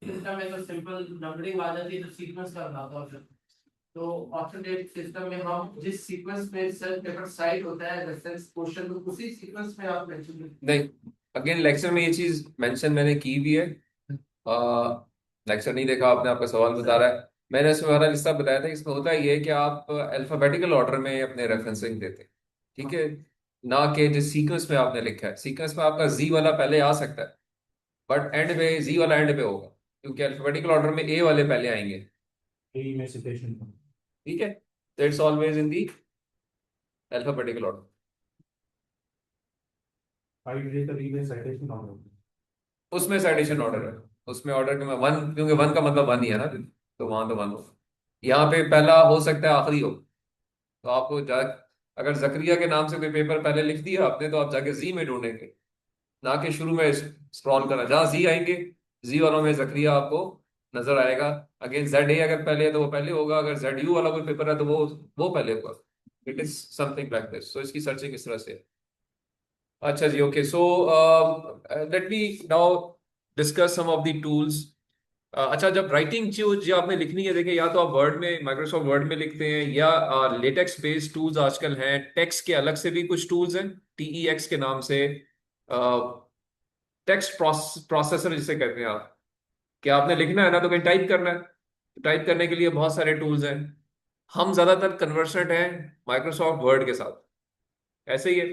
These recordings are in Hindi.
सिस्टम में तो सिंपल नंबरिंग आ जाती है, तो सीक्वेंस का बनाता है फिर। तो ऑप्शन डेट सिस्टम में हम जिस सीक्वेंस में सेल पेपर साइट होता है रेफरेंस क्वेश्चन, तो उसी सीक्वेंस में आप मेंशन। नहीं, अगेन लेक्चर में ये चीज मेंशन मैंने की भी है। लेक्चर नहीं देखा आपने, आपका सवाल बता रहा है। मैंने इसमें हमारा लिस्टा बताया था। इसमें होता ये है कि आप अल्फाबेटिकल ऑर्डर में अपने रेफरेंसिंग देते हैं, ठीक है। ना कि जिस सीक्वेंस में आपने लिखा है, सीक्वेंस में आपका जी वाला पहले आ सकता है, बट एंड में जी वाला एंड पे होगा, क्योंकि अल्फाबेटिकल ऑर्डर में ए वाले पहले आएंगे। यही मैं सिचुएशन। ठीक है, तो it's always in the alphabetical order. 5 days का रीजन साइटेशन ऑर्डर। उसमें साइटेशन ऑर्डर है, उसमें ऑर्डर के वन, क्योंकि वन का मतलब वन ही है ना, तो वहां तो वन हो। यहाँ पे पहला हो सकता है आखिरी हो। तो आपको अगर जकरिया के नाम से कोई पेपर पहले लिख दिया आपने, तो आप जाके जी में ढूंढेंगे, ना कि शुरू में स्क्रॉल करना। जहां जी आएंगे, जी वालों में जकरिया आपको नजर आएगा। अगेन जेड ए अगर पहले है तो वो पहले होगा, अगर जेड यू वाला कोई पेपर है तो वो पहले होगा। It is something like this. So इसकी सर्चिंग इस तरह से है। अच्छा जी, okay. So let me now discuss some of the tools. अच्छा, जब राइटिंग जो जो आपने लिखनी है, देखिए, या तो आप वर्ड में, माइक्रोसॉफ्ट वर्ड में लिखते हैं, या लेटेक्स बेस्ड टूल्स आजकल हैं। टेक्स्ट के अलग से भी कुछ टूल्स हैं, टीईएक्स के नाम से। टेक्स्ट प्रोसेसर जिसे कहते हैं आप, कि आपने लिखना है ना तो कहीं टाइप करना है, तो टाइप करने के लिए बहुत सारे टूल्स हैं। हम ज्यादातर कन्वर्सेंट हैं माइक्रोसॉफ्ट वर्ड के साथ, ऐसे ही है।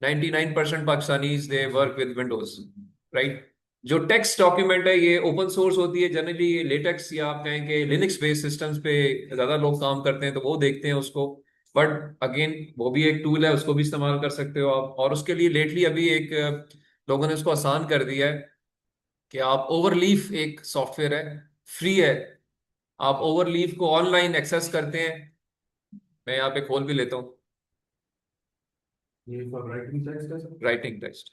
99% Pakistanis they work with Windows, right. जो टेक्स्ट डॉक्यूमेंट है ये ओपन सोर्स होती है जनरली। ये लेटेक्स या आप कहें कि लिनक्स बेस्ड सिस्टम्स पे ज्यादा लोग काम करते हैं, तो वो देखते हैं उसको। बट अगेन वो भी एक टूल है, उसको भी इस्तेमाल कर सकते हो आप। और उसके लिए लेटली अभी एक लोगों ने उसको आसान कर दिया है, कि आप ओवरलीफ एक सॉफ्टवेयर है, फ्री है। आप ओवरलीफ को ऑनलाइन एक्सेस करते हैं। मैं यहाँ पे खोल भी लेता हूँ। ये फॉर राइटिंग टेक्स्ट है सर। Writing text.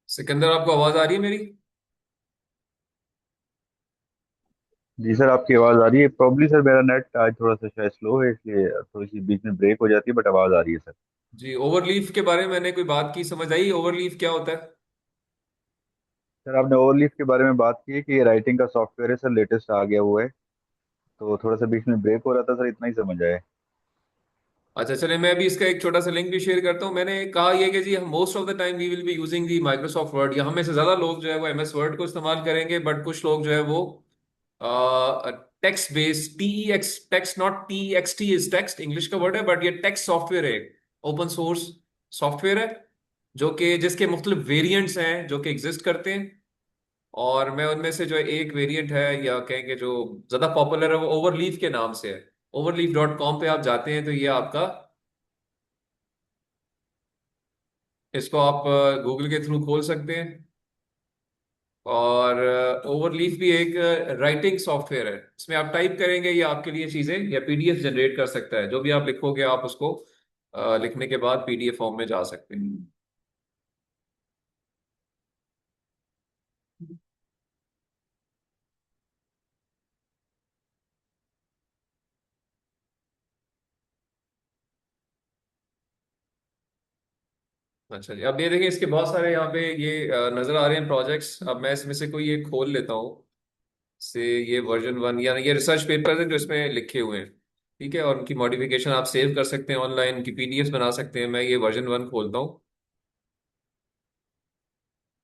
सिकंदर, आपको आवाज आ रही है मेरी? जी सर, आपकी आवाज़ आ रही है। प्रॉब्ली सर मेरा नेट आज थोड़ा सा शायद स्लो है, इसलिए थोड़ी सी बीच में ब्रेक हो जाती है, बट आवाज़ आ रही है सर। जी, ओवरलीफ के बारे में मैंने कोई बात की, समझ आई ओवरलीफ क्या होता है? सर आपने ओवरलीफ के बारे में बात की है कि ये राइटिंग का सॉफ्टवेयर है सर, लेटेस्ट आ गया हुआ है। तो थोड़ा सा बीच में ब्रेक हो रहा था सर, इतना ही समझ आया। अच्छा, चलिए, मैं अभी इसका एक छोटा सा लिंक भी शेयर करता हूँ। मैंने कहा ये कि जी, हम most of the time we will be using the Microsoft Word, या हम में से ज्यादा लोग जो है वो एमएस वर्ड को इस्तेमाल करेंगे, बट कुछ लोग जो है वो text based, TEX, text, not TXT is text, English का वर्ड है, बट ये टेक्स्ट सॉफ्टवेयर है, ओपन सोर्स सॉफ्टवेयर है, जो कि जिसके मुख्तलिफ वेरिएंट्स हैं जो कि एग्जिस्ट करते हैं। और मैं उनमें से जो एक वेरिएंट है, या कहेंगे जो ज्यादा पॉपुलर है, वो ओवरलीफ के नाम से है। overleaf.com पे आप जाते हैं तो ये आपका, इसको आप गूगल के थ्रू खोल सकते हैं। और ओवरलीफ भी एक राइटिंग सॉफ्टवेयर है। इसमें आप टाइप करेंगे, ये आपके लिए चीजें या पीडीएफ जनरेट कर सकता है। जो भी आप लिखोगे, आप उसको लिखने के बाद पीडीएफ फॉर्म में जा सकते हैं। अच्छा जी, अब ये देखिए, इसके बहुत सारे यहाँ पे ये नजर आ रहे हैं प्रोजेक्ट्स। अब मैं इसमें से कोई एक खोल लेता हूँ। से ये वर्जन 1, या ये रिसर्च पेपर्स हैं जो इसमें लिखे हुए हैं, ठीक है। और उनकी मॉडिफिकेशन आप सेव कर सकते हैं ऑनलाइन, उनकी पीडीएफ बना सकते हैं। मैं ये वर्जन 1 खोलता हूँ।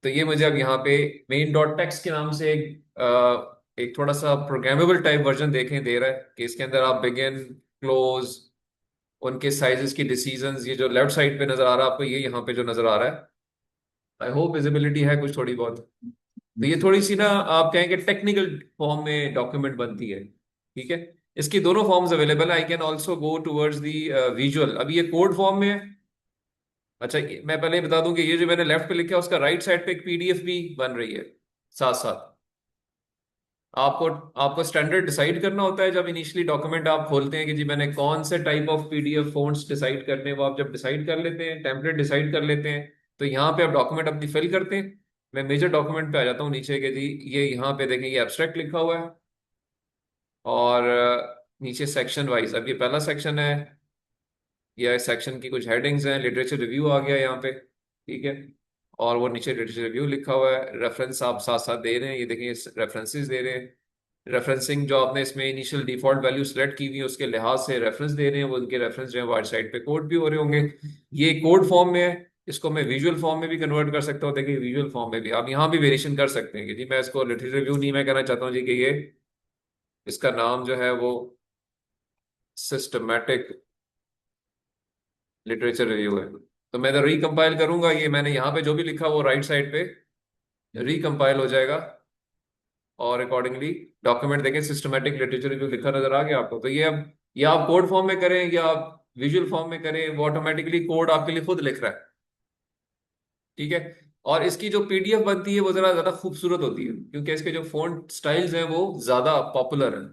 तो ये मुझे अब यहाँ पे मेन डॉट टेक्स्ट के नाम से एक थोड़ा सा प्रोग्रामेबल टाइप वर्जन देखें दे रहा है, कि इसके अंदर आप बिगिन, क्लोज, उनके साइजेस की डिसीजंस, ये जो लेफ्ट साइड पे नजर आ रहा है आपको, ये यहाँ पे जो नजर आ रहा है, आई होप विजिबिलिटी है कुछ थोड़ी बहुत। तो ये थोड़ी सी ना, आप कहेंगे टेक्निकल फॉर्म में डॉक्यूमेंट बनती है, ठीक है। इसकी दोनों फॉर्म्स अवेलेबल है। I can also go towards the visual. अभी ये कोड फॉर्म में है। अच्छा, मैं पहले ही बता दूं कि ये जो मैंने लेफ्ट पे लिखा है, उसका राइट साइड पे एक पीडीएफ भी बन रही है साथ साथ। आपको आपको स्टैंडर्ड डिसाइड करना होता है जब इनिशियली डॉक्यूमेंट आप खोलते हैं, कि जी मैंने कौन से type of PDF fonts decide करने हैं। वो आप जब डिसाइड कर लेते हैं, टेम्पलेट डिसाइड कर लेते हैं, तो यहाँ पे आप डॉक्यूमेंट अपनी फिल करते हैं। मैं मेजर डॉक्यूमेंट पे आ जाता हूँ नीचे के जी। ये यहाँ पे देखें, ये एब्स्ट्रैक्ट लिखा हुआ है। और नीचे सेक्शन वाइज, अब ये पहला सेक्शन है, या इस सेक्शन की कुछ हेडिंग्स हैं, लिटरेचर रिव्यू आ गया यहाँ पे, ठीक है, और वो नीचे लिटरेचर रिव्यू लिखा हुआ है, रेफरेंस आप साथ साथ दे रहे हैं, ये देखिए रेफरेंसेस दे रहे हैं, रेफरेंसिंग जो आपने इसमें इनिशियल डिफॉल्ट वैल्यू सेलेक्ट की हुई है उसके लिहाज से रेफरेंस दे रहे हैं, वो उनके रेफरेंस जो है वाइट साइड पे कोड भी हो रहे होंगे। ये कोड फॉर्म में है, इसको मैं विजुअल फॉर्म में भी कन्वर्ट कर सकता हूँ, देखिए विजुअल फॉर्म में भी आप यहाँ भी वेरिएशन कर सकते हैं कि जी मैं इसको लिटरेचर रिव्यू नहीं, मैं कहना चाहता हूँ जी कि ये इसका नाम जो है वो सिस्टमैटिक लिटरेचर रिव्यू है। तो मैं रिकम्पाइल करूंगा, ये मैंने यहाँ पे जो भी लिखा वो राइट साइड पे रिकम्पाइल हो जाएगा, और अकॉर्डिंगली डॉक्यूमेंट देखें सिस्टमैटिक लिटरेचर रिव्यू लिखा नजर आ गया आपको। तो ये अब या आप कोड फॉर्म में करें या आप विजुअल फॉर्म में करें, वो ऑटोमेटिकली कोड आपके लिए खुद लिख रहा है, ठीक है। और इसकी जो पीडीएफ बनती है वो जरा ज्यादा खूबसूरत होती है, क्योंकि इसके जो फॉन्ट स्टाइल्स हैं वो ज्यादा पॉपुलर हैं।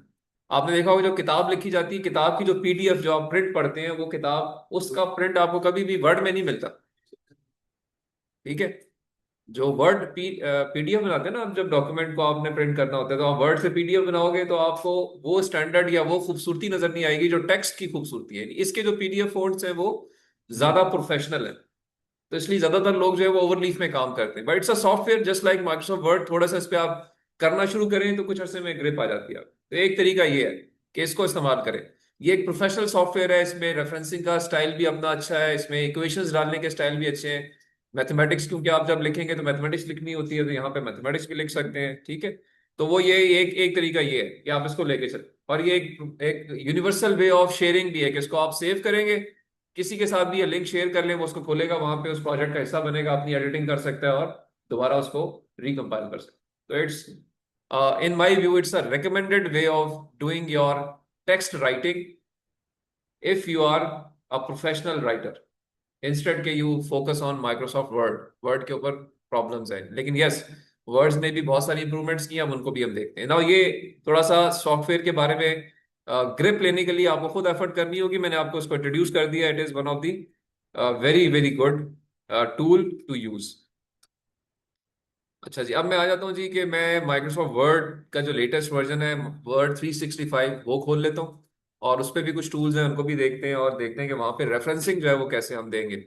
आपने देखा होगा जो किताब लिखी जाती है, किताब की जो पीडीएफ जो आप प्रिंट पढ़ते हैं, वो किताब उसका प्रिंट आपको कभी भी वर्ड में नहीं मिलता, ठीक है। जो वर्ड पीडीएफ बनाते हैं ना, आप जब डॉक्यूमेंट को आपने प्रिंट करना होता है तो आप वर्ड से पीडीएफ बनाओगे तो आपको वो स्टैंडर्ड या वो खूबसूरती नजर नहीं आएगी जो टेक्स्ट की खूबसूरती है। इसके जो पीडीएफ फॉन्ट्स हैं वो ज्यादा प्रोफेशनल है, तो इसलिए ज्यादातर लोग जो है वो ओवरलीफ में काम करते हैं, but it's a software just like Microsoft word. थोड़ा सा इस पे आप करना शुरू करें तो कुछ अरसे में ग्रिप आ जाती है। तो एक तरीका ये है कि इसको इस्तेमाल करें। ये एक प्रोफेशनल सॉफ्टवेयर है, इसमें रेफरेंसिंग का स्टाइल भी अपना अच्छा है, इसमें इक्वेशंस डालने के स्टाइल भी अच्छे हैं, मैथमेटिक्स क्योंकि आप जब लिखेंगे तो मैथमेटिक्स लिखनी होती है, तो यहाँ पे मैथमेटिक्स भी लिख सकते हैं, ठीक है। तो वो ये एक एक तरीका ये है कि आप इसको लेके चलें, और ये एक यूनिवर्सल वे ऑफ शेयरिंग भी है कि इसको आप सेव करेंगे, किसी के साथ भी ये लिंक शेयर कर लें, वो उसको खोलेगा, वहां पे उस प्रोजेक्ट का हिस्सा बनेगा, अपनी एडिटिंग कर सकता है और दोबारा उसको रिकम्पाइल कर सकता है। तो it's in my view it's a recommended way of doing your text writing if you are a professional writer, instead के you focus on Microsoft Word. Word के ऊपर प्रॉब्लम्स हैं, लेकिन यस वर्ड्स ने भी बहुत सारी इंप्रूवमेंट्स की, हम उनको भी हम देखते हैं ना। ये थोड़ा सा सॉफ्टवेयर के बारे में ग्रिप लेने के लिए आपको खुद एफर्ट करनी होगी, मैंने आपको उसको इंट्रोड्यूस कर दिया, it is one of the very very good tool to use. अच्छा जी, अब मैं आ जाता हूँ जी कि मैं माइक्रोसॉफ्ट वर्ड का जो लेटेस्ट वर्जन है वर्ड 365 वो खोल लेता हूँ, और उस पर भी कुछ टूल्स हैं उनको भी देखते हैं, और देखते हैं कि वहां पे रेफरेंसिंग जो है वो कैसे हम देंगे।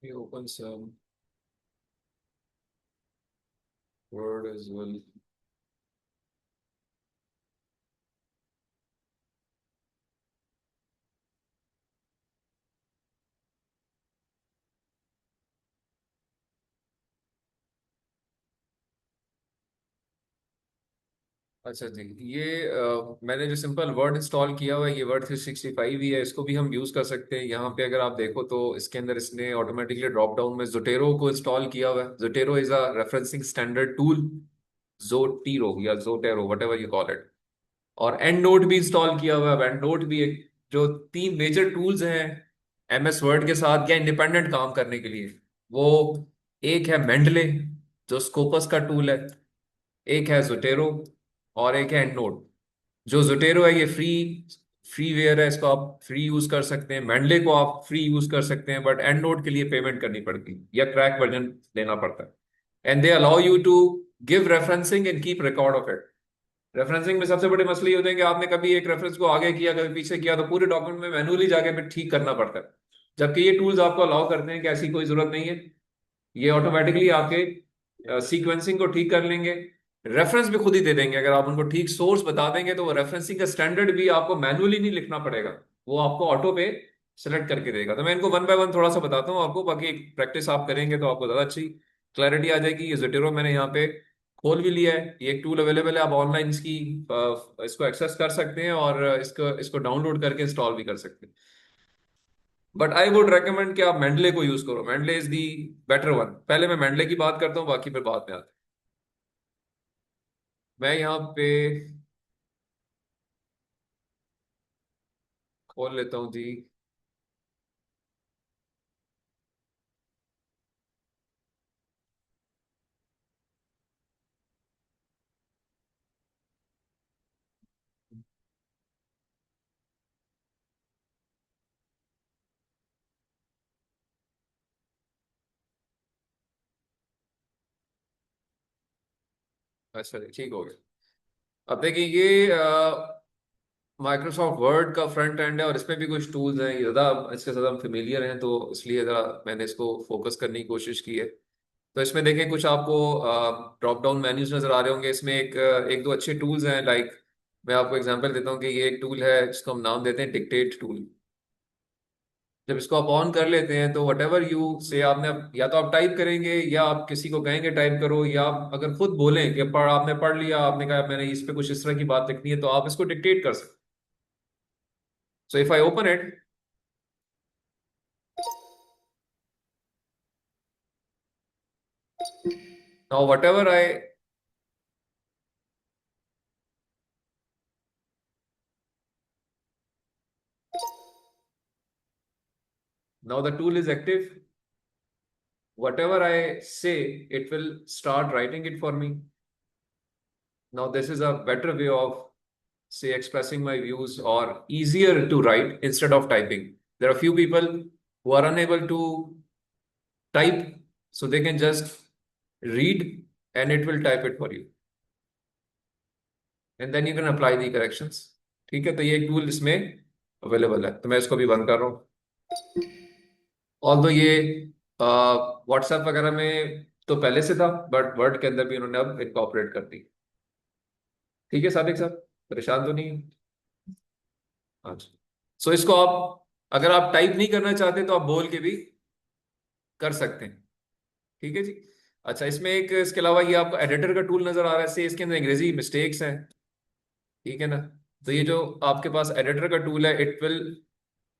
Open some word as well। अच्छा जी, ये मैंने जो सिंपल वर्ड इंस्टॉल किया हुआ है ये वर्ड 365 ही है, इसको भी हम यूज कर सकते हैं। यहाँ पे अगर आप देखो तो इसके अंदर इसने ऑटोमेटिकली ड्रॉप डाउन में जोटेरो को इंस्टॉल किया हुआ है। Zotero is a referencing standard tool, Zotero या Zotero whatever you call it. और एंड नोट भी इंस्टॉल किया हुआ है। एंड नोट भी एक जो तीन मेजर टूल्स हैं एमएस वर्ड के साथ या इंडिपेंडेंट काम करने के लिए, वो एक है मेंडले जो स्कोपस का टूल है, एक है जोटेरो, और एक है एंडनोट। जो जोटेरो है ये फ्रीवेयर है, इसको आप फ्री यूज कर सकते हैं। मेंडले को आप फ्री यूज कर सकते हैं, बट एंडनोट के लिए पेमेंट करनी पड़ती है या क्रैक वर्जन लेना पड़ता है। And they allow you to give referencing and keep record of it. Referencing में सबसे बड़े मसले ये होते हैं कि आपने कभी एक रेफरेंस को आगे किया कभी पीछे किया तो पूरे डॉक्यूमेंट में मैनुअली जाके फिर ठीक करना पड़ता है, जबकि ये टूल्स आपको अलाउ करते हैं कि ऐसी कोई जरूरत नहीं है, ये ऑटोमेटिकली आपके सीक्वेंसिंग को ठीक कर लेंगे, रेफरेंस भी खुद ही दे देंगे। अगर आप उनको ठीक सोर्स बता देंगे तो वो रेफरेंसिंग का स्टैंडर्ड भी आपको मैनुअली नहीं लिखना पड़ेगा, वो आपको ऑटो पे सेलेक्ट करके देगा। तो मैं इनको वन बाय वन थोड़ा सा बताता हूँ आपको, बाकी प्रैक्टिस आप करेंगे तो आपको ज़्यादा अच्छी क्लैरिटी आ जाएगी। ये जोटेरो मैंने यहाँ पे खोल भी लिया है, ये एक टूल अवेलेबल है, आप ऑनलाइन इसको एक्सेस कर सकते हैं और इसको इसको डाउनलोड करके इंस्टॉल भी कर सकते हैं। बट आई वुड रेकमेंड कि आप मेंडले को यूज करो, Mendel is the better one. पहले मैं मेंडले की बात करता हूँ, बाकी फिर बाद में आते हैं। मैं यहाँ पे खोल लेता हूँ जी। अच्छा जी, ठीक हो गया। अब देखिए ये माइक्रोसॉफ्ट वर्ड का फ्रंट एंड है और इसमें भी कुछ टूल्स हैं, ये ज़्यादा इसके साथ हम फेमिलियर हैं तो इसलिए ज़रा मैंने इसको फोकस करने की कोशिश की है। तो इसमें देखें कुछ आपको ड्रॉप डाउन मेन्यूज नज़र आ रहे होंगे। इसमें एक दो अच्छे टूल्स हैं, लाइक मैं आपको एग्जांपल देता हूँ कि ये एक टूल है जिसको हम नाम देते हैं डिक्टेट टूल। जब इसको आप ऑन कर लेते हैं तो वट एवर यू से आपने या तो आप टाइप करेंगे या आप किसी को कहेंगे टाइप करो, या आप अगर खुद बोलें कि आपने पढ़ लिया, आपने कहा मैंने इस पे कुछ इस तरह की बात लिखनी है, तो आप इसको डिक्टेट कर सकते। So if I open it, now whatever now the tool is active. Whatever I say, it will start writing it for me. Now this is a better way of say expressing my views or easier to write instead of typing. There are few people who are unable to type, so they can just read and it will type it for you. And then you can apply the corrections. ठीक है, तो ये एक टूल इसमें अवेलेबल है, तो मैं इसको भी बंद कर रहा हूँ। ऑल्दो ये व्हाट्सएप वगैरह में तो पहले से था, बट वर्ड के अंदर भी उन्होंने अब इनकॉर्पोरेट कर दी। ठीक है सादिक साहब, परेशान तो नहीं है? अच्छा, सो इसको आप अगर आप टाइप नहीं करना चाहते तो आप बोल के भी कर सकते हैं। ठीक है जी। अच्छा, इसमें एक इसके अलावा ये आपको एडिटर का टूल नजर आ रहा है, से इसके अंदर अंग्रेजी मिस्टेक्स हैं, ठीक है ना? तो ये जो आपके पास एडिटर का टूल है, it will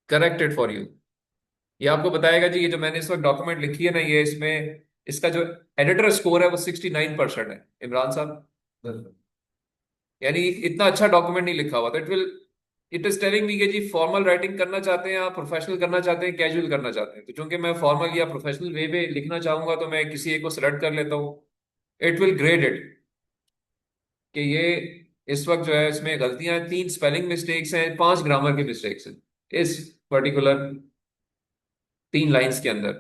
correct it for you. ये आपको बताएगा जी, ये जो मैंने इस वक्त डॉक्यूमेंट लिखी है ना, ये इसमें इसका जो एडिटर स्कोर है वो 69% है इमरान साहब। यानी इतना अच्छा डॉक्यूमेंट नहीं लिखा हुआ, तो इट इज टेलिंग मी कि जी फॉर्मल राइटिंग करना चाहते हैं आप, प्रोफेशनल करना चाहते हैं, कैजुअल करना चाहते हैं। तो चूंकि मैं फॉर्मल या प्रोफेशनल वे में लिखना चाहूंगा तो मैं किसी एक को सेलेक्ट कर लेता हूँ। इट विल ग्रेड इट कि ये इस वक्त जो है इसमें गलतियां हैं, 3 स्पेलिंग मिस्टेक्स हैं, 5 ग्रामर के मिस्टेक्स हैं इस पर्टिकुलर 3 लाइंस के अंदर।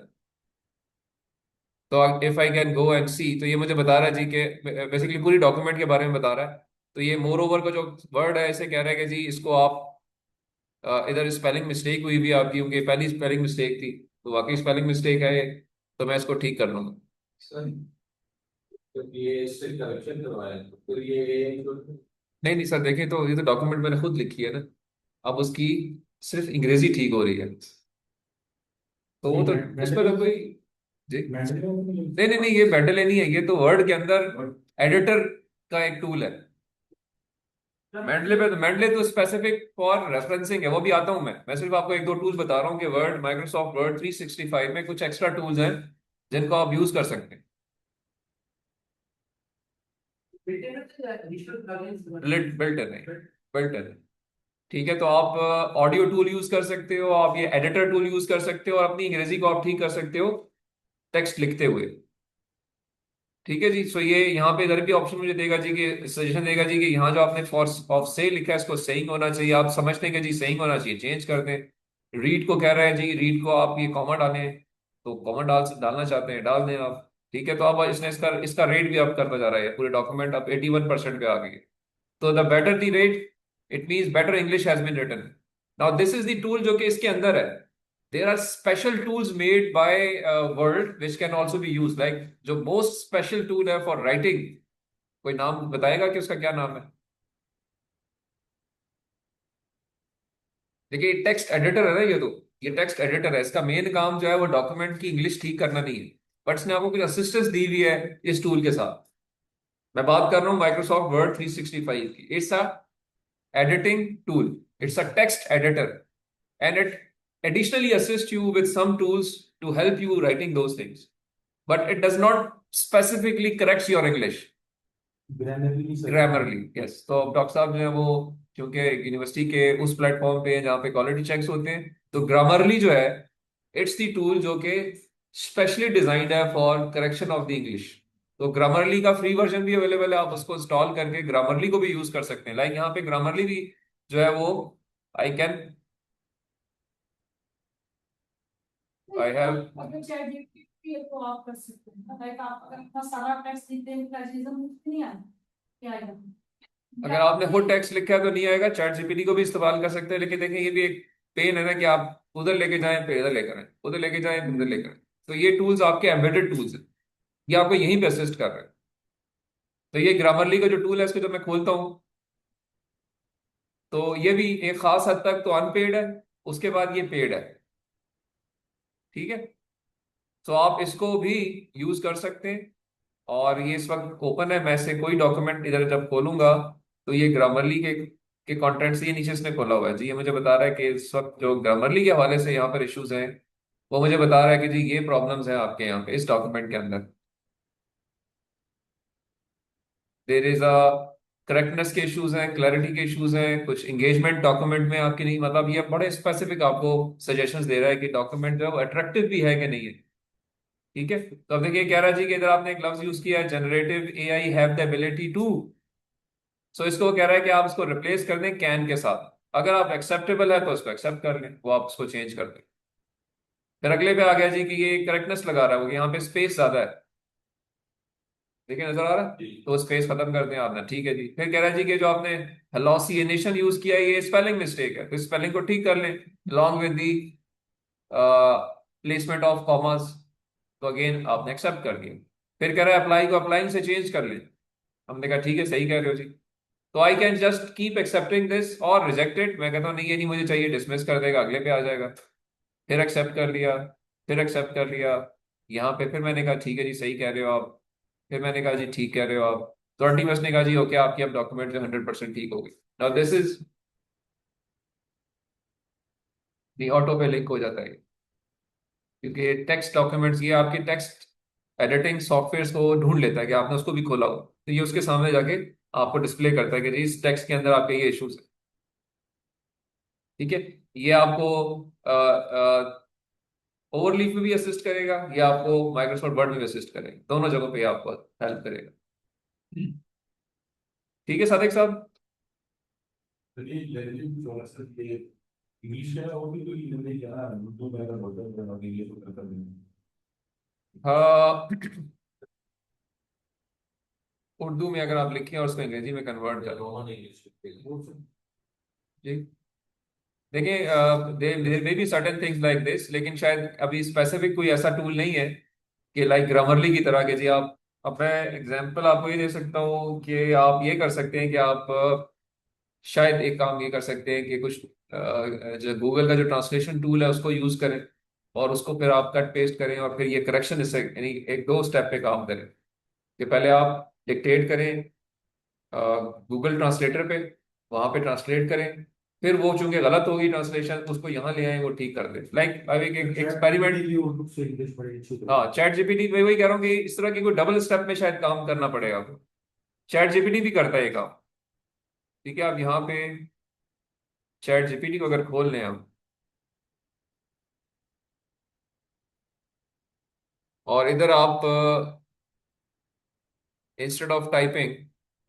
तो if I can go and see, तो ये मुझे बता रहा है जी कि बेसिकली पूरी डॉक्यूमेंट के बारे में बता रहा है। तो ये मोर ओवर का जो वर्ड है इसे कह रहा है कि जी इसको आप इधर स्पेलिंग मिस्टेक हुई भी आपकी, क्योंकि पहली स्पेलिंग मिस्टेक थी, तो वाकई स्पेलिंग मिस्टेक है ये, तो मैं इसको ठीक कर लूंगा। सर, तो ये इससे करेक्शन करवाया है, तो फिर ये नहीं नहीं सर, देखें तो ये तो डॉक्यूमेंट मैंने खुद लिखी है ना, अब उसकी सिर्फ अंग्रेजी ठीक हो रही है, तो वो तो उसमें तो कोई जी नहीं नहीं नहीं, ये मेंडले नहीं है, ये तो वर्ड के अंदर एडिटर का एक टूल है। मेंडले तो स्पेसिफिक फॉर रेफरेंसिंग है, वो भी आता हूं मैं सिर्फ आपको एक दो टूल्स बता रहा हूँ कि वर्ड माइक्रोसॉफ्ट वर्ड 365 में कुछ एक्स्ट्रा टूल्स हैं जिनको आप यूज कर सकते हैं। बिल्ट है, नहीं बिल्ट है। ठीक है, तो आप ऑडियो टूल यूज कर सकते हो, आप ये एडिटर टूल यूज कर सकते हो और अपनी अंग्रेजी को आप ठीक कर सकते हो टेक्स्ट लिखते हुए। ठीक है जी। सो ये यहाँ पे इधर भी ऑप्शन मुझे देगा जी, कि सजेशन देगा जी कि यहाँ जो आपने फॉर ऑफ से लिखा है इसको सेइंग होना चाहिए, आप समझते हैं कि जी सेइंग होना चाहिए, चेंज कर दें। रीड को कह रहा है जी, रीड को आप ये कॉमा डालें, तो कॉमा डालना चाहते हैं डाल दें आप। ठीक है, तो अब इसने इसका इसका रेट भी अप करता जा रहा है, पूरे डॉक्यूमेंट अब 81% पे आ गई है। तो the better the rate, it means better English has been written. Now this is the tool जो कि इसके अंदर है। There are special tools made by Word which can also be used, like जो most special tool है for writing, कोई नाम बताएगा कि उसका क्या नाम है? देखिए टेक्स्ट एडिटर है ना, ये टेक्स्ट एडिटर है, इसका मेन काम जो है वो डॉक्यूमेंट की इंग्लिश ठीक करना नहीं है, बट इसने आपको कुछ असिस्टेंस दी हुई है इस टूल के साथ। मैं बात कर रहा हूँ माइक्रोसॉफ्ट वर्ड 365 की। It's a editing tool, it's a text editor, and it additionally assists you with some tools to help you writing those things, but it does not specifically corrects your English Grammarly grammarly। yes, तो डॉक्टर साहब जो है वो क्योंकि यूनिवर्सिटी के उस प्लेटफॉर्म पे जहाँ पे क्वालिटी चेक्स होते हैं, तो ग्रामरली जो है इट्स दी टूल जो कि स्पेशली डिजाइंड है for correction of the English. तो ग्रामरली का फ्री वर्जन भी अवेलेबल है, आप उसको इंस्टॉल करके ग्रामरली को भी यूज कर सकते हैं। लाइक यहाँ पे ग्रामरली भी जो है वो आई कैन आई हैव अगर चैट जीपीटी है तो आप कर सकते हैं, लाइक आप अगर इतना सारा टेक्स्ट लिखते हैं प्लेजरिज्म नहीं आएगा, क्या आएगा? अगर आपने खुद टेक्स्ट लिखा है तो नहीं आएगा, चैट जीपीटी को भी इस्तेमाल कर सकते हैं। लेकिन देखें ये भी एक पेन है ना कि आप उधर लेके जाएं फिर इधर लेकर आए, उधर लेके जाएं फिर इधर लेकर आए। तो ये टूल्स आपके एम्बेडेड टूल्स हैं, ये आपको यहीं पे असिस्ट कर रहे हैं। तो ये ग्रामरली का जो टूल है इसको जब मैं खोलता हूँ तो ये भी एक खास हद तक तो अनपेड है, उसके बाद ये पेड है। ठीक है, तो आप इसको भी यूज कर सकते हैं। और ये इस वक्त ओपन है, मैं से कोई डॉक्यूमेंट इधर जब खोलूंगा तो ये ग्रामरली के कंटेंट से ये नीचे इसने खोला हुआ है जी। ये मुझे बता रहा है कि इस वक्त जो ग्रामरली के हवाले से यहाँ पर इश्यूज हैं, वो मुझे बता रहा है कि जी ये प्रॉब्लम्स हैं आपके यहाँ पे इस डॉक्यूमेंट के अंदर। देर इज अ करेक्टनेस के इश्यूज हैं, क्लैरिटी के इश्यूज हैं, कुछ इंगेजमेंट डॉक्यूमेंट में आपकी नहीं, मतलब ये बड़े स्पेसिफिक आपको सजेशंस दे रहा है कि डॉक्यूमेंट जो है वो अट्रैक्टिव भी है कि नहीं है। ठीक है, तो अब देखिए कह रहा है जी कि इधर आपने एक लफ्ज यूज किया है, generative AI have the ability to. So इसको वो कह रहा है कि आप इसको रिप्लेस कर दें कैन के साथ। अगर आप एक्सेप्टेबल है तो इसको एक्सेप्ट कर लें, वो आप उसको चेंज कर दें। फिर अगले पे आ गया जी कि ये करेक्टनेस लगा रहा है वो, यहाँ पे स्पेस ज्यादा है, देखिए नजर आ रहा है, तो स्पेस खत्म कर दें आपने। ठीक है जी। फिर कह रहा है जी कि जो आपने हेलोसिनेशन यूज किया है ये स्पेलिंग मिस्टेक है, तो स्पेलिंग को ठीक कर लें along with the placement of commas. तो अगेन आपने एक्सेप्ट कर दिया। फिर कह रहा है अप्लाई को अप्लाइंग से चेंज कर लें, हमने कहा ठीक है सही कह रहे हो जी। तो I can just keep accepting this और रिजेक्ट इट, मैं कहता हूँ नहीं ये नहीं मुझे चाहिए, डिसमिस कर देगा, अगले पे आ जाएगा। फिर एक्सेप्ट कर लिया, फिर एक्सेप्ट कर लिया। यहाँ पे फिर मैंने कहा ठीक है जी सही कह रहे हो आप। फिर मैंने कहा जी ठीक कह रहे हो आप। तो अल्टीमेटली ने कहा जी ओके आपकी अब डॉक्यूमेंट जो 100% ठीक हो गई। Now this is the auto पे लिंक हो जाता है, क्योंकि टेक्स्ट डॉक्यूमेंट्स ये आपके टेक्स्ट एडिटिंग सॉफ्टवेयर को ढूंढ लेता है कि आपने उसको भी खोला हो, तो ये उसके सामने जाके आपको डिस्प्ले करता है कि जी इस टेक्स्ट के अंदर आपके ये इश्यूज है। ठीक है, ये आपको ओवरलीफ में भी असिस्ट करेगा, ये आपको माइक्रोसॉफ्ट वर्ड में भी असिस्ट करेगा, दोनों जगहों पे ये आपको हेल्प करेगा। ठीक है सादिक साहब। ये लैंग्वेज जो है सर ये इंग्लिश है और भी कोई लैंग्वेज है ना, उर्दू में अगर होता है तो इंग्लिश को कर देंगे। हाँ, उर्दू में अगर आप लिखें और उसको अंग्रेजी में कन्वर्ट करें रोमन इंग्लिश जी। देखिए there may be certain things like this, लेकिन शायद अभी स्पेसिफिक कोई ऐसा टूल नहीं है कि लाइक ग्रामरली की तरह के जी आप। अब मैं एग्जांपल आपको ये दे सकता हूँ कि आप ये कर सकते हैं कि आप शायद एक काम ये कर सकते हैं कि कुछ जो गूगल का जो ट्रांसलेशन टूल है उसको यूज करें और उसको फिर आप कट पेस्ट करें और फिर ये करेक्शन इससे यानी एक दो स्टेप पे काम करें कि पहले आप डिक्टेट करें गूगल ट्रांसलेटर पे, वहां पे ट्रांसलेट करें, फिर वो चूंकि गलत होगी ट्रांसलेशन उसको यहाँ ले आए वो ठीक कर दे। लाइक अब एक एक्सपेरिमेंट। उर्दू से इंग्लिश बड़ी अच्छी हाँ चैट जीपीटी मैं वही कह रहा हूँ कि इस तरह की कोई डबल स्टेप में शायद काम करना पड़ेगा आपको। चैट जीपीटी भी करता है ये काम। ठीक है, आप यहाँ पे चैट जीपीटी को अगर खोल लें हम और इधर आप इंस्टेड ऑफ टाइपिंग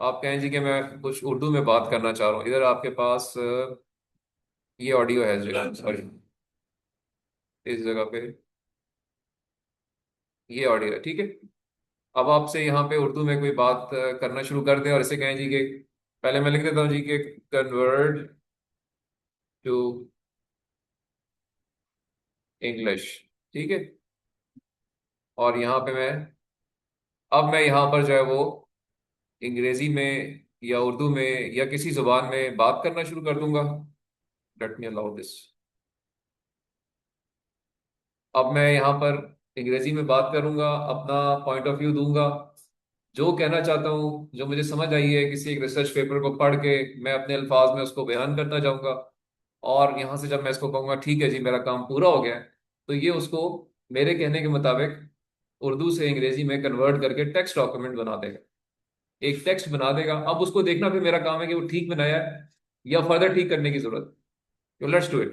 आप कहें जी कि मैं कुछ उर्दू में बात करना चाह रहा हूँ, इधर आपके पास ये ऑडियो है इस जगह, सॉरी इस जगह पे ये ऑडियो है। ठीक है, अब आपसे यहाँ पे उर्दू में कोई बात करना शुरू कर दे और इसे कहें जी कि पहले मैं लिख देता हूँ जी कि कन्वर्ट टू इंग्लिश। ठीक है, और यहाँ पे मैं यहाँ पर जो है वो अंग्रेजी में या उर्दू में या किसी जुबान में बात करना शुरू कर दूंगा। Let me allow this. अब मैं यहाँ पर अंग्रेजी में बात करूंगा, अपना पॉइंट ऑफ व्यू दूंगा, जो कहना चाहता हूँ जो मुझे समझ आई है किसी एक रिसर्च पेपर को पढ़ के मैं अपने अल्फाज में उसको बयान करना चाहूंगा। और यहाँ से जब मैं इसको कहूँगा ठीक है जी मेरा काम पूरा हो गया है, तो ये उसको मेरे कहने के मुताबिक उर्दू से अंग्रेजी में कन्वर्ट करके टेक्स्ट डॉक्यूमेंट बना देगा, एक टेक्स्ट बना देगा। अब उसको देखना फिर मेरा काम है कि वो ठीक बनाया है या फर्दर ठीक करने की जरूरत? तो लेट्स डू इट।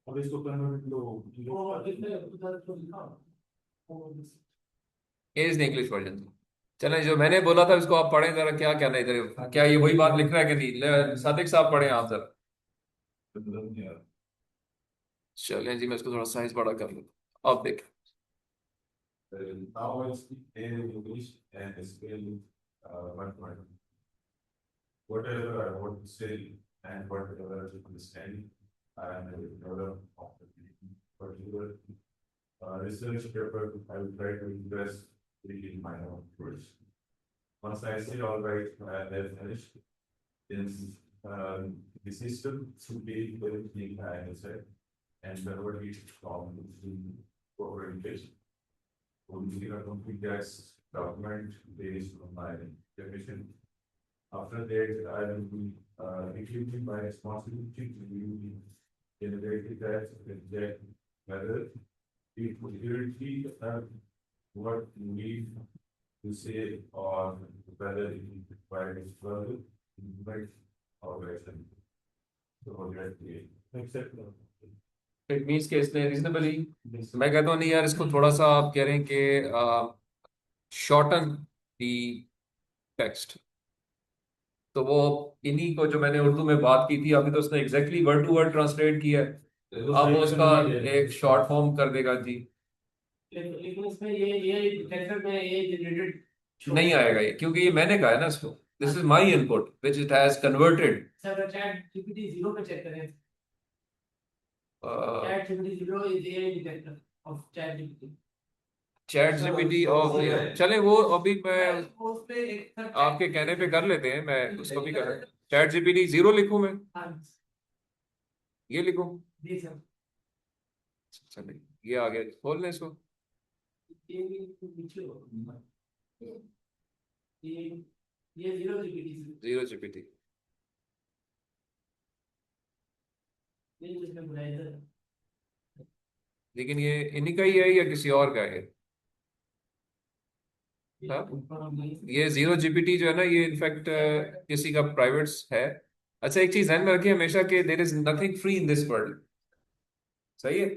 अब इसको convert low is the English version. चलें, जो मैंने बोला था उसको आप पढ़ें जरा, क्या क्या नहीं इधर, क्या ये वही बात लिख रहा है कि नहीं? सादिक साहब पढ़ें आप जरा। चलें जी, मैं इसको थोड़ा साइज बड़ा कर लूँ, आप देखें। now I speak English and spell mathematics. Whatever I want to say and whatever I understand, I am develop of the particular research paper. I will try to invest in my own words. Once I say all right, they're finished. Then the system should be everything I have said, and whatever is from the orientation. We are complete as document based on my definition. After that, I will be executing my responsibility to be generated as exact whether it would guarantee what you need to say or whether it is required further implement or version. So that's the except. It means कि इसने रीजनेबली, मैं कहता हूँ नहीं यार, इसको थोड़ा सा आप कह रहे हैं कि शॉर्टन दी टेक्स्ट। तो वो इन्हीं को जो मैंने उर्दू में बात की थी अभी, तो उसने exactly word to word translate किया है। अब वो उसका एक शॉर्ट फॉर्म कर देगा जी। लेकिन इसमें ये डिटेक्टर में ये जनरेटेड नहीं आएगा ये, क्योंकि ये मैंने कहा है ना इसको, this is my input which it has converted. Sir chat GPT 0 पे चेक करें। Chat GPT 0 is a detector of chat GPT. Chat GPT और चले वो अभी मैं उस पे एक सर आपके कहने पे कर लेते हैं, मैं उसको भी कर। चैट जीपीटी 0 लिखूं मैं, हाँ ये लिखूं? जी सर। चले, ये आ गया, खोल लें इसको। ये भी नीचे होगा। ये 0 जीपीटी 0 जीपीटी ये जिसने बुलाया था। लेकिन ये इन्हीं का ही है या किसी और का है? हाँ? ये 0 जीपीटी जो है ना, ये इनफैक्ट किसी का प्राइवेट है। अच्छा, एक चीज ध्यान में रखिए हमेशा कि there is nothing free in this world. सही है?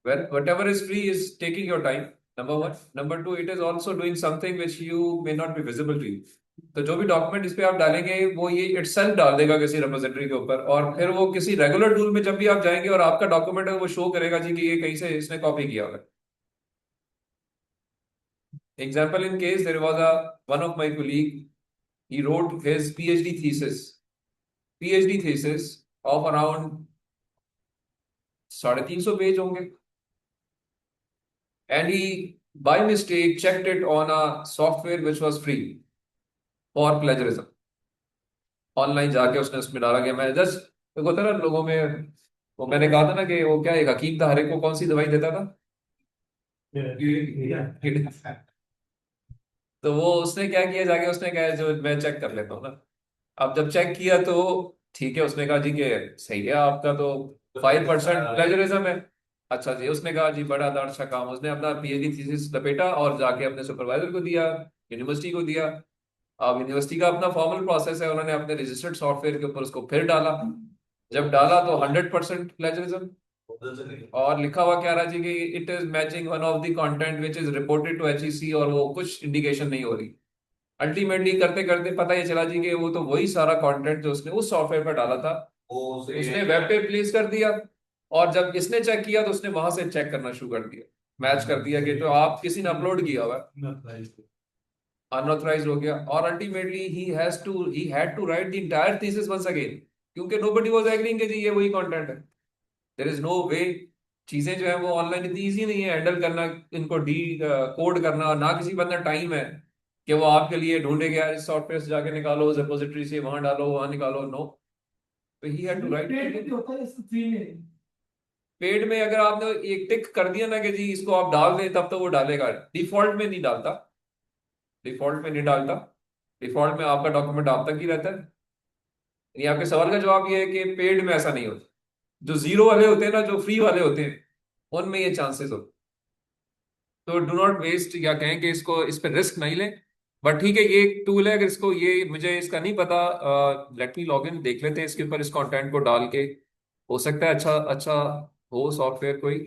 whatever is free is taking your time, number one. Number two, it is also doing something which you may not be visible to you. तो जो भी डॉक्यूमेंट इस पे आप डालेंगे वो ये इटसेल्फ डाल देगा किसी रिपोजिटरी के ऊपर, और फिर वो किसी रेगुलर टूल में जब भी आप जाएंगे और आपका डॉक्यूमेंट है वो शो करेगा जी कि ये कहीं से इसने कॉपी किया हुआ है। Example, in case there was one of my colleague, he wrote his PhD thesis of around 350 page होंगे, and he by mistake checked it on a software which was free for plagiarism. Online जाके उसने उसमें डाला गया। मैं जस्ट देखो था ना लोगों में, वो मैंने कहा था ना कि वो क्या, एक हकीम था, हर एक को कौन सी दवाई देता था? तो वो उसने क्या किया, जाके उसने कहा जो मैं चेक कर लेता हूँ ना। अब जब चेक किया तो ठीक है, उसने कहा जी कि सही है, आपका तो 5% प्लेजरिज्म है। अच्छा जी, उसने कहा जी बड़ा अच्छा काम। उसने अपना पीएचडी थीसिस लपेटा और जाके अपने सुपरवाइजर को दिया, यूनिवर्सिटी को दिया। अब यूनिवर्सिटी का अपना फॉर्मल प्रोसेस है, उन्होंने अपने रजिस्टर्ड सॉफ्टवेयर के ऊपर उसको फिर डाला। जब डाला तो 100% प्लेजरिज्म, और लिखा हुआ क्या रहा जी कि it is matching one of the content which is reported to HEC, और वो कुछ इंडिकेशन नहीं हो रही। अल्टीमेटली करते करते पता ये चला जी कि वो तो वही सारा कंटेंट जो उसने उस सॉफ्टवेयर पर डाला था उसने वेब पे प्लेस कर दिया, और जब इसने चेक किया तो उसने वहां से चेक करना शुरू कर दिया, मैच कर दिया कि तो आप किसी ने अपलोड किया हुआ है, अनऑथराइज्ड हो गया। और ultimately he had to write the entire thesis once again, क्योंकि नोबडी वाज एग्रीइंग कि जी ये वही कंटेंट है। There is no way. चीजें जो है वो ऑनलाइन इतनी ईजी नहीं है हैंडल करना, इनको डी कोड करना, ना किसी बंदा टाइम है कि वो आपके लिए ढूंढेगा इस सॉफ्टवेयर से जाके निकालो, उस रिपोजिटरी से वहां डालो वहां निकालो। नो, तो he had to write. Paid में अगर आपने एक टिक कर दिया ना कि जी इसको आप डाल दें, तब तो वो डालेगा। डिफॉल्ट में नहीं डालता, डिफॉल्ट में नहीं डालता। डिफॉल्ट में आपका डॉक्यूमेंट आप तक ही रहता है। यानी आपके सवाल का जवाब ये है कि पेड में ऐसा नहीं होता। जो जीरो वाले होते हैं ना, जो फ्री वाले होते हैं, उनमें ये चांसेस होते हैं। तो डू नॉट वेस्ट, या कहें कि इसको, इस पर रिस्क नहीं लें। बट ठीक है, ये एक टूल है, अगर इसको, ये मुझे इसका नहीं पता, लेट मी लॉग इन, देख लेते हैं इसके ऊपर, इस कंटेंट को डाल के, हो सकता है अच्छा अच्छा हो सॉफ्टवेयर कोई,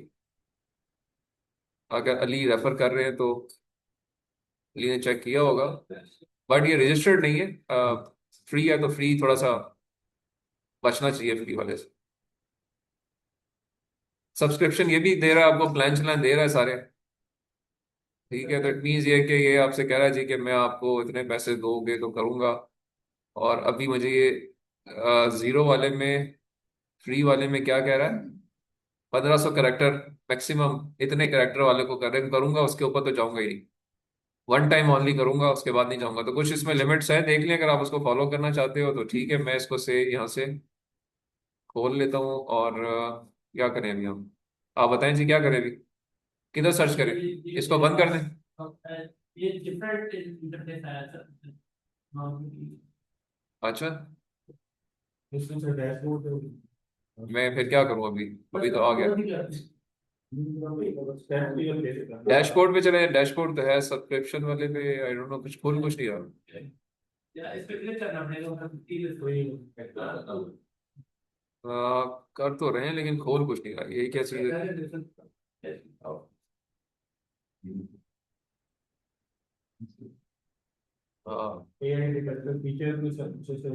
अगर अली रेफर कर रहे हैं तो अली ने चेक किया होगा। बट ये रजिस्टर्ड नहीं है, फ्री है, तो फ्री थोड़ा सा बचना चाहिए फ्री वाले से। सब्सक्रिप्शन ये भी दे रहा है आपको, प्लान चलान दे रहा है सारे। ठीक है, तो इट मीन्स ये कि ये आपसे कह रहा है जी कि मैं आपको इतने पैसे दोगे तो करूंगा। और अभी मुझे ये जीरो वाले में, फ्री वाले में क्या कह रहा है, 1500 कैरेक्टर मैक्सिमम, इतने कैरेक्टर वाले को करूंगा, उसके ऊपर तो जाऊंगा ही नहीं। वन टाइम ऑनली करूंगा, उसके बाद नहीं जाऊंगा। तो कुछ इसमें लिमिट्स है, देख लें, अगर आप उसको फॉलो करना चाहते हो तो ठीक है, मैं इसको से यहाँ से खोल लेता हूँ। और क्या करें अभी हम, आप बताएं जी क्या करें अभी, किधर सर्च करें, इसको बंद कर दें? ये डिफरेंट इंटरफेस आया सर। अच्छा, इसमें से डैशबोर्ड मैं फिर क्या करूँ अभी, अभी तो आ गया। डैशबोर्ड पे चले, डैशबोर्ड तो है सब्सक्रिप्शन वाले पे, आई डोंट नो, कुछ नहीं रहा। या इस पे क्लिक करना पड़ेगा। कर तो रहे हैं लेकिन खोल कुछ नहीं रहा, यही क्या चीज है? हाँ, एआई डिटेक्टर फीचर कुछ अच्छे से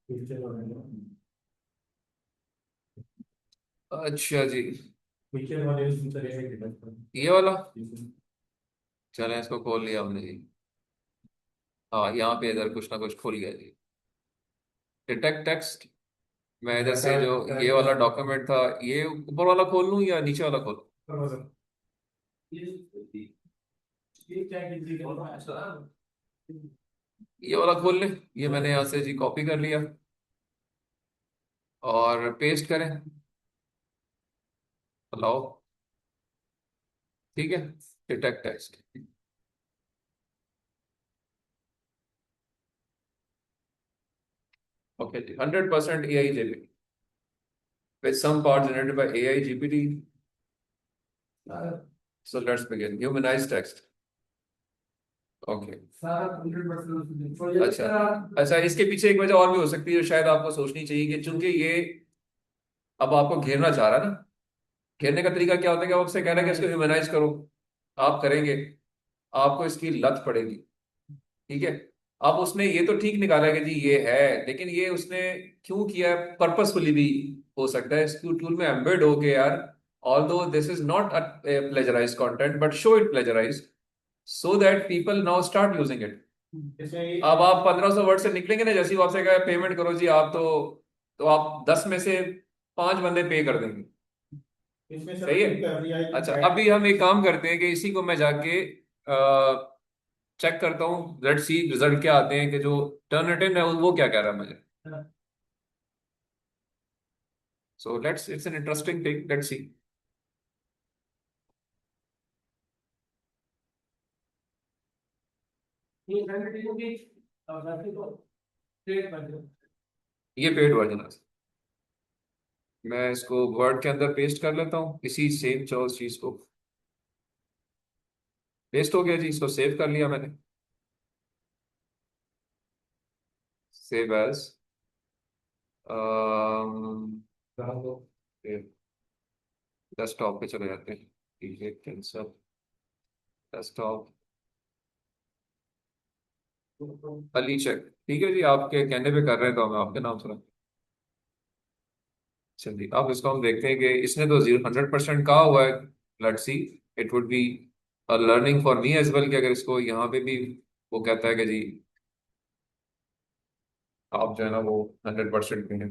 फीचर अच्छा जी, फीचर वाले फीचर एआई डिटेक्टर ये वाला, चलें इसको खोल लिया हमने जी। हाँ, यहाँ पे इधर कुछ ना कुछ खुल गया जी, डिटेक्ट टेक्स्ट। मैं इधर से जो ये वाला डॉक्यूमेंट था, ये ऊपर वाला खोल लूँ या नीचे वाला खोल? ये क्या कीजिएगा। ये वाला खोल ले, ये मैंने यहाँ से जी कॉपी कर लिया और पेस्ट करें, अलाउ, ठीक है, detect text. Okay ji, 100% AI GPT with some parts generated by AI GPT. So let's begin. Humanized text. Okay, सारा 100%। अच्छा अच्छा, इसके पीछे एक वजह और भी हो सकती है जो शायद आपको सोचनी चाहिए, कि चूंकि ये अब आपको घेरना चाह रहा है ना, घेरने का तरीका क्या होता है कि वो आपसे कह रहा है कि इसको ह्यूमनाइज करो, आप करेंगे, आपको इसकी लत पड़ेगी। ठीक है, अब उसने ये तो ठीक निकाला है कि जी ये है, लेकिन ये उसने क्यों किया है, पर्पसफुली भी हो सकता है, इसको टूल में एम्बेड हो गया यार, although this is not a plagiarise content but show it plagiarise, so that people now start using it. अब आप 1500 वर्ड से निकलेंगे ना, जैसे ही वो आपसे कहा पेमेंट करो जी आप, तो आप 10 में से 5 बंदे पे कर देंगे। इसमें सही है। अच्छा, अभी हम एक काम करते हैं कि इसी को मैं जाके चेक करता हूँ, लेट्स सी रिजल्ट क्या आते हैं, कि जो टर्निटिव है वो क्या कह रहा है मुझे। So let's, it's an interesting thing, let's see. ये कंटिन्यू की और बाकी तो ट्रेड कर दो। ये पेड वर्जन है, मैं इसको वर्ड के अंदर पेस्ट कर लेता हूँ, इसी सेम चीज को, पेस्ट हो गया जी, इसको सेव कर लिया मैंने, सेव एज, डेस्कटॉप पे चले जाते हैं, ठीक है, कैंसल, डेस्कटॉप, अली चेक, ठीक है जी, आपके कहने पे कर रहे हैं तो हम आपके नाम सुना। चलिए, अब इसको हम देखते हैं कि इसने तो 100% कहा हुआ है, let's see, it would be a learning for me as well, कि अगर इसको यहाँ पे भी वो कहता है कि जी आप जो है ना वो 100% में है।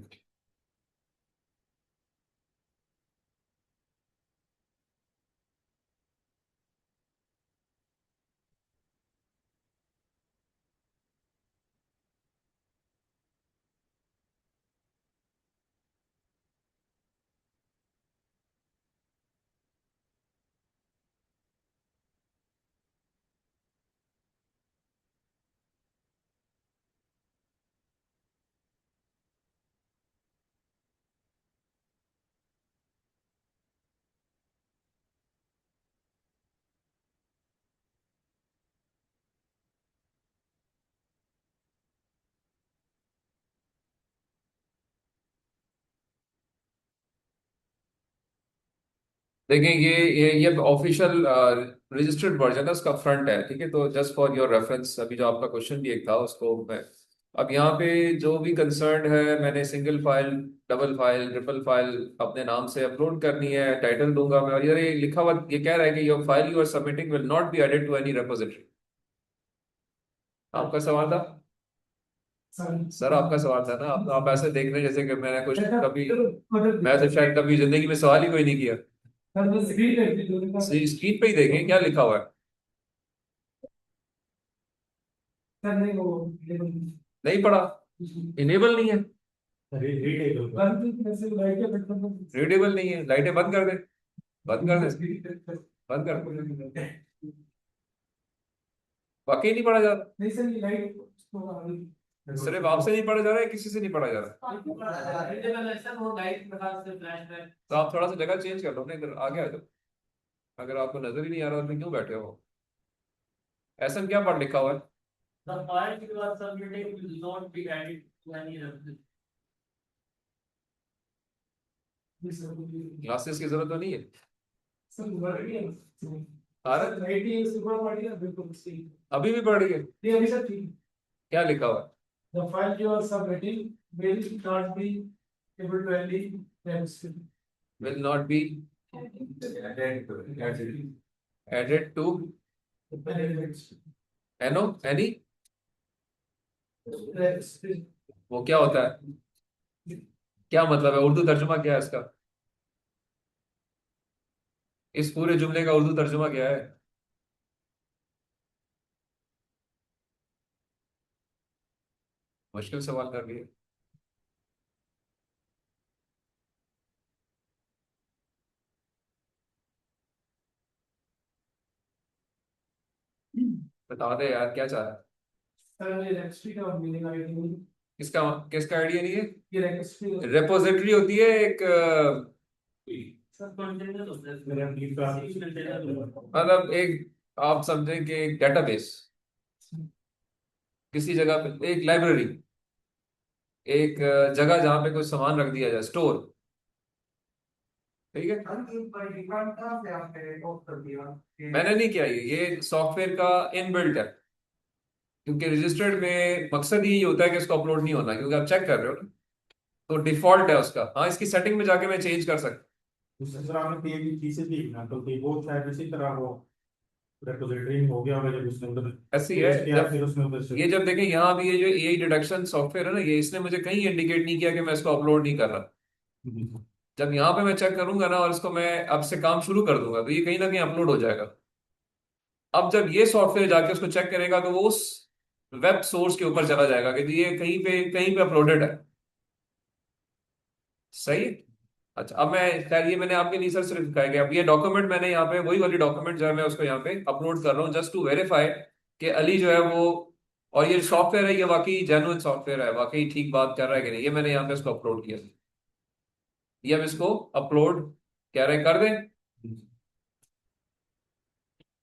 देखें ये ऑफिशियल रजिस्टर्ड वर्जन है, उसका फ्रंट है, ठीक है। तो जस्ट फॉर योर रेफरेंस, अभी जो आपका क्वेश्चन भी एक था उसको मैं अब यहाँ पे जो भी कंसर्न है, मैंने single file, double file, triple file अपने नाम से अपलोड करनी है, टाइटल दूंगा मैं। और ये लिखा हुआ ये कह रहा है कि your file you are submitting will not be added to any repository. आपका सवाल था सर, आपका सवाल था ना। आप ऐसे देख रहे हैं जैसे कि मैंने कुछ कभी, मैं तो शायद कभी जिंदगी में सवाल ही कोई नहीं किया। स्क्रीन पे ही देखें क्या लिखा हुआ है। नहीं पढ़ा, इनेबल नहीं है, रीडेबल नहीं है। लाइटें बंद कर दे, बंद कर दे, बंद कर दे। वाकई नहीं पढ़ा जा रहा, सिर्फ आपसे नहीं पढ़ा जा रहा है, किसी से नहीं पढ़ा जा रहा। तो आप थोड़ा सा जगह चेंज कर लो ना, इधर आगे आ जाओ। अगर आपको नजर ही नहीं आ रहा तो क्यों बैठे हो? ऐसा क्या पढ़ लिखा हुआ है? The file you are submitting will not be added to any repository. Classes की जरूरत तो नहीं है? आ रहा है? अभी भी पढ़ रही है? क्या लिखा हुआ है? The file you are submitting will not be able to any repository. Will not be added to any वो क्या होता है? क्या मतलब है? उर्दू तर्जुमा क्या है इसका? इस पूरे जुमले का उर्दू तर्जुमा क्या है? मुश्किल सवाल कर रही है। बता दे यार, क्या चाह रहा है? सर ये registry का meaning आइडिया नहीं किसका किसका आइडिया नहीं है? ये registry रेपोजिटरी होती है एक सर कंटेनर होता है, मेरा नीड का मतलब एक, आप समझें कि एक डेटाबेस, किसी जगह पे एक लाइब्रेरी, एक जगह जहां पे कोई सामान रख दिया जाए, स्टोर, ठीक है। मैंने नहीं किया ये सॉफ्टवेयर का इनबिल्ट है, क्योंकि रजिस्टर्ड में मकसद ही होता है कि इसको अपलोड नहीं होना, क्योंकि आप चेक कर रहे हो ना, तो डिफॉल्ट है उसका। हाँ, इसकी सेटिंग में जाके मैं चेंज कर सकता। दूसरे सर आपने पीएचडी थीसिस लिखना तो कि वो शायद इसी तरह वो रिपोजिटरी हो गया होगा जब उसने उधर ऐसी है किया, फिर उसने उधर से ये जब देखें यहाँ भी ये जो एआई डिडक्शन सॉफ्टवेयर है ना, ये इसने मुझे कहीं इंडिकेट नहीं किया कि मैं इसको अपलोड नहीं कर रहा। जब यहाँ पे मैं चेक करूंगा ना और इसको मैं अब से काम शुरू कर दूंगा, तो ये कहीं ना कहीं अपलोड हो जाएगा। अब जब ये सॉफ्टवेयर जाके उसको चेक करेगा तो वो उस वेब सोर्स के ऊपर चला जाएगा कि ये कहीं पे अपलोडेड है। सही है। अच्छा, अब मैं खैर ये मैंने आपके लिए सर सिर्फ दिखाया गया। अब ये डॉक्यूमेंट मैंने यहाँ पे वही वाली डॉक्यूमेंट जो है मैं उसको यहाँ पे अपलोड कर रहा हूँ, जस्ट टू वेरीफाई कि अली जो है वो, और ये सॉफ्टवेयर है ये वाकई जेन्युइन सॉफ्टवेयर है, वाकई ठीक बात कर रहा है कि नहीं। ये मैंने यहाँ पे इसको अपलोड किया, ये हम इसको अपलोड कह रहे हैं, कर दें?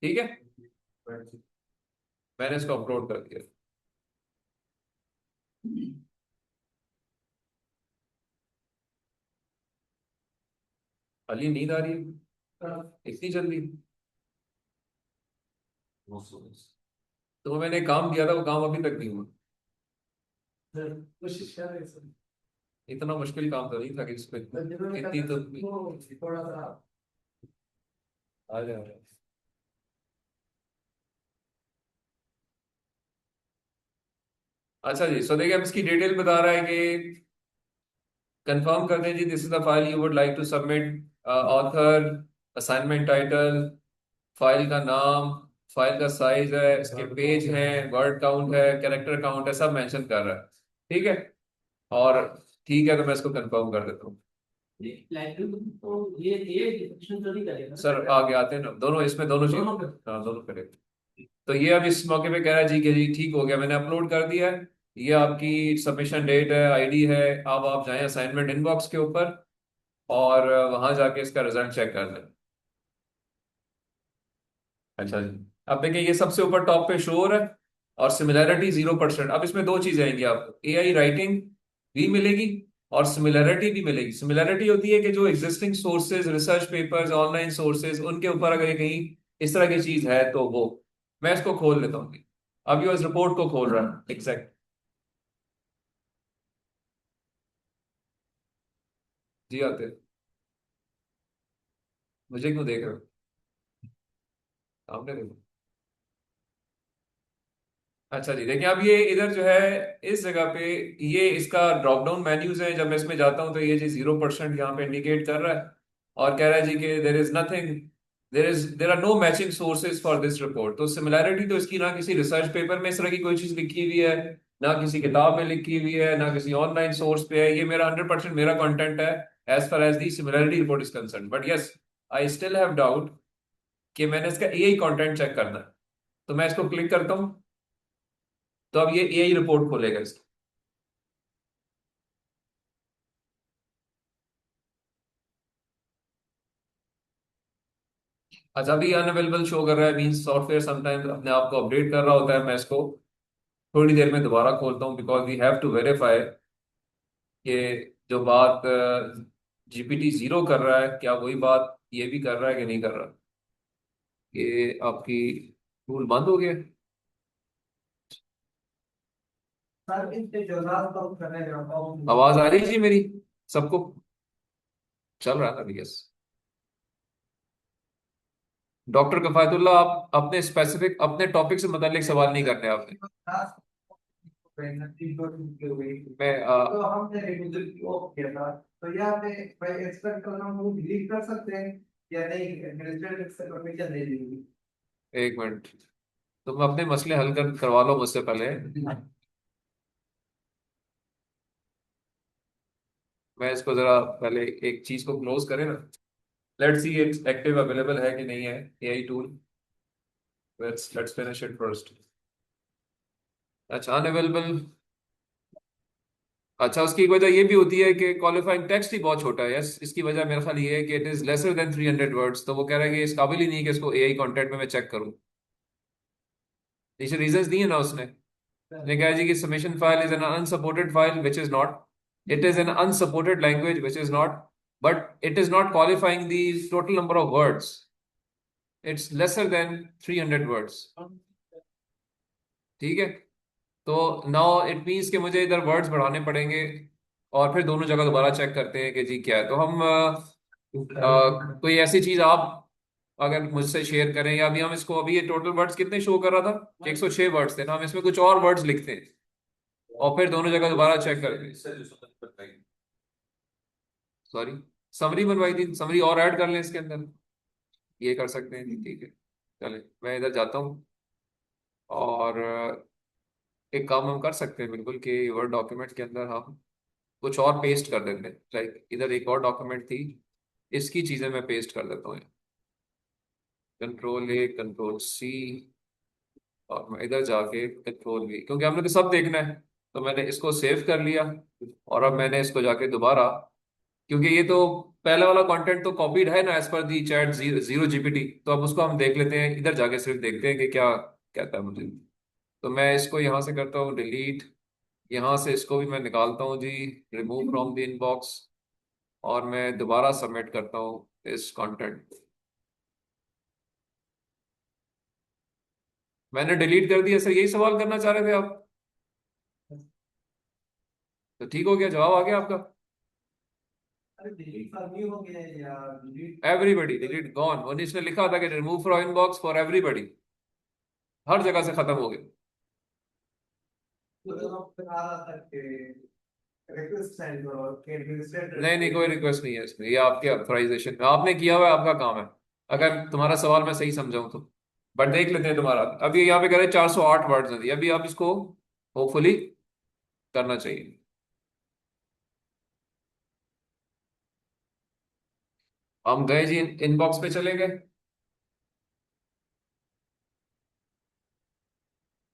ठीक है, मैंने इसको अपलोड कर दिया। अली नींद आ रही है इतनी जल्दी? तो मैंने काम किया था, वो काम अभी तक नहीं हुआ। कोशिश कर रहे हैं सर इतना मुश्किल काम तो नहीं था कि इस पे इतनी तो थोड़ा सा आ जाए। अच्छा जी, सो देखिए अब इसकी डिटेल बता रहा है कि कंफर्म कर दें जी, this is the file you would like to submit, author, assignment title, file का नाम, फाइल का साइज है, इसके पेज हैं, वर्ड काउंट है, कैरेक्टर काउंट है, सब मेंशन कर रहा है। ठीक है, और ठीक है तो मैं इसको कंफर्म कर देता हूँ। तो ये डिस्कशन तो नहीं करेगा सर आगे आते हैं ना, दोनों इसमें दोनों चीज, हाँ दोनों करेक्ट। तो ये अब इस मौके पे कह रहा है जी कि जी ठीक हो गया, मैंने अपलोड कर दिया है, ये आपकी सबमिशन डेट है, आईडी है। अब आप जाएं असाइनमेंट इनबॉक्स के ऊपर और वहां जाके इसका रिजल्ट चेक कर लें। अच्छा जी, अब देखिए ये सबसे ऊपर टॉप पे शो हो रहा है और सिमिलैरिटी 0%। अब इसमें दो चीजें आएंगी, आपको एआई राइटिंग भी मिलेगी और सिमिलैरिटी भी मिलेगी। सिमिलैरिटी होती है कि जो existing sources, research papers, online sources, उनके ऊपर अगर ये कहीं इस तरह की चीज है तो वो, मैं इसको खोल लेता हूँ। अब ये उस रिपोर्ट को खोल रहा है एग्जैक्ट। जी आते हैं। मुझे क्यों देख रहे हो? सामने देखो। अच्छा जी, देखिए अब ये इधर जो है इस जगह पे, ये इसका ड्रॉप डाउन मेन्यूज है। जब मैं इसमें जाता हूँ तो ये जी 0% यहाँ पे इंडिकेट कर रहा है और कह रहा है जी कि there is nothing, there are no matching sources for this report. तो सिमिलैरिटी तो इसकी ना किसी रिसर्च पेपर में इस तरह की कोई चीज लिखी हुई है, ना किसी किताब में लिखी हुई है, ना किसी ऑनलाइन सोर्स पे है। ये मेरा 100% मेरा कंटेंट है as far as the similarity report is concern. But yes, I still have doubt कि मैंने इसका एआई कंटेंट चेक करना है। तो मैं इसको क्लिक करता हूँ, तो अब ये एआई रिपोर्ट खोलेगा इसकी। अच्छा, अभी अनअवेलेबल शो कर रहा है, मींस सॉफ्टवेयर समटाइम्स अपने आप को अपडेट कर रहा होता है। मैं इसको थोड़ी देर में दोबारा खोलता हूँ, because we have to verify कि जो बात GPT-0 कर रहा है, क्या वही बात ये भी कर रहा है कि नहीं कर रहा। ये आपकी टूल बंद हो गया। सर इसके जवाब तो करने जाता हूँ। आवाज आ रही है जी मेरी सबको? चल रहा है ना? यस। डॉक्टर कफायतुल्लाह, आप अपने स्पेसिफिक अपने टॉपिक से मुतालिक सवाल नहीं करने आपने। मैं तो हमने रेगुलर की ऑफ किया था, तो यहाँ पे भाई एक्सपेक्ट करना हम डिलीट कर सकते हैं या नहीं, एडमिनिस्ट्रेटिव से परमिशन दे देंगे। एक मिनट, तुम अपने मसले हल करवा लो मुझसे पहले। मैं इसको जरा पहले एक चीज को क्लोज करें ना। लेट्स सी एक्टिव अवेलेबल है कि नहीं है AI tool. Let's finish it first. अच्छा, अनअवेलेबल। अच्छा, उसकी एक वजह ये भी होती है कि क्वालिफाइंग टेक्स्ट ही बहुत छोटा है। यस, इसकी वजह मेरा ख्याल ये है कि it is lesser than 300 words. तो वो कह रहा है कि इस काबिल ही नहीं है कि इसको एआई कंटेंट में मैं चेक करूं। नीचे रीजंस दिए ना उसने। उसने कहा जी कि submission file is an unsupported file which is not, it is an unsupported language which is not, but it is not qualifying the total number of words, it's lesser than 300 words. ठीक है, तो नाउ इट मीन्स कि मुझे इधर वर्ड्स बढ़ाने पड़ेंगे और फिर दोनों जगह दोबारा चेक करते हैं कि जी क्या है। तो हम कोई ऐसी चीज आप अगर मुझसे शेयर करें, या अभी हम इसको, अभी ये टोटल वर्ड्स कितने शो कर रहा था कि 106 वर्ड्स थे ना, हम इसमें कुछ और वर्ड्स लिखते हैं और फिर दोनों जगह दोबारा चेक करते हैं। सॉरी, समरी बनवाई थी, समरी और ऐड कर लें इसके अंदर, ये कर सकते हैं जी। ठीक है, चले मैं इधर जाता हूँ और एक काम हम कर सकते हैं बिल्कुल कि वर्ड डॉक्यूमेंट के अंदर हम कुछ और पेस्ट कर देते हैं। लाइक इधर एक और डॉक्यूमेंट थी, इसकी चीजें मैं पेस्ट कर देता हूँ। कंट्रोल A, कंट्रोल C, और मैं इधर जाके कंट्रोल V, क्योंकि हमने तो सब देखना है। तो मैंने इसको सेव कर लिया और अब मैंने इसको जाके दोबारा, क्योंकि ये तो पहले वाला कंटेंट तो कॉपीड है ना as per the chat zero GPT, तो अब उसको हम देख लेते हैं, इधर जाके सिर्फ देखते हैं कि क्या कहता है मुझे। तो मैं इसको यहाँ से करता हूँ डिलीट, यहाँ से इसको भी मैं निकालता हूँ जी, रिमूव फ्रॉम द इनबॉक्स, और मैं दोबारा सबमिट करता हूँ इस कंटेंट। मैंने डिलीट कर दिया सर, यही सवाल करना चाह रहे थे आप? तो ठीक हो गया, जवाब आ गया आपका। अरे डिलीट करनी हो गया है यार, डिलीट एवरीबडी डिलीट गॉन, और इसने लिखा था कि remove from inbox for everybody, हर जगह से खत्म हो गया। तो हम बता रहा था कि रिक्वेस्ट सेंड करो कि एडमिनिस्ट्रेटर नहीं नहीं, कोई रिक्वेस्ट नहीं है इसमें, ये आपके ऑथराइजेशन आपने किया हुआ है, आपका काम है। अगर तुम्हारा सवाल मैं सही समझाऊं तो, बट देख लेते हैं तुम्हारा। अभी यहाँ पे कह रहे 408 वर्ड्स हैं, अभी आप इसको होपफुली करना चाहिए। हम गए जी, इनबॉक्स पे चले गए।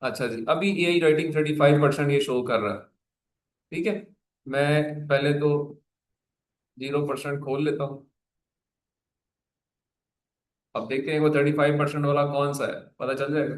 अच्छा जी, अभी यही राइटिंग 35% ये शो कर रहा है। ठीक है, मैं पहले तो 0% खोल लेता हूँ। अब देखते हैं वो 35% वाला कौन सा है, पता चल जाएगा।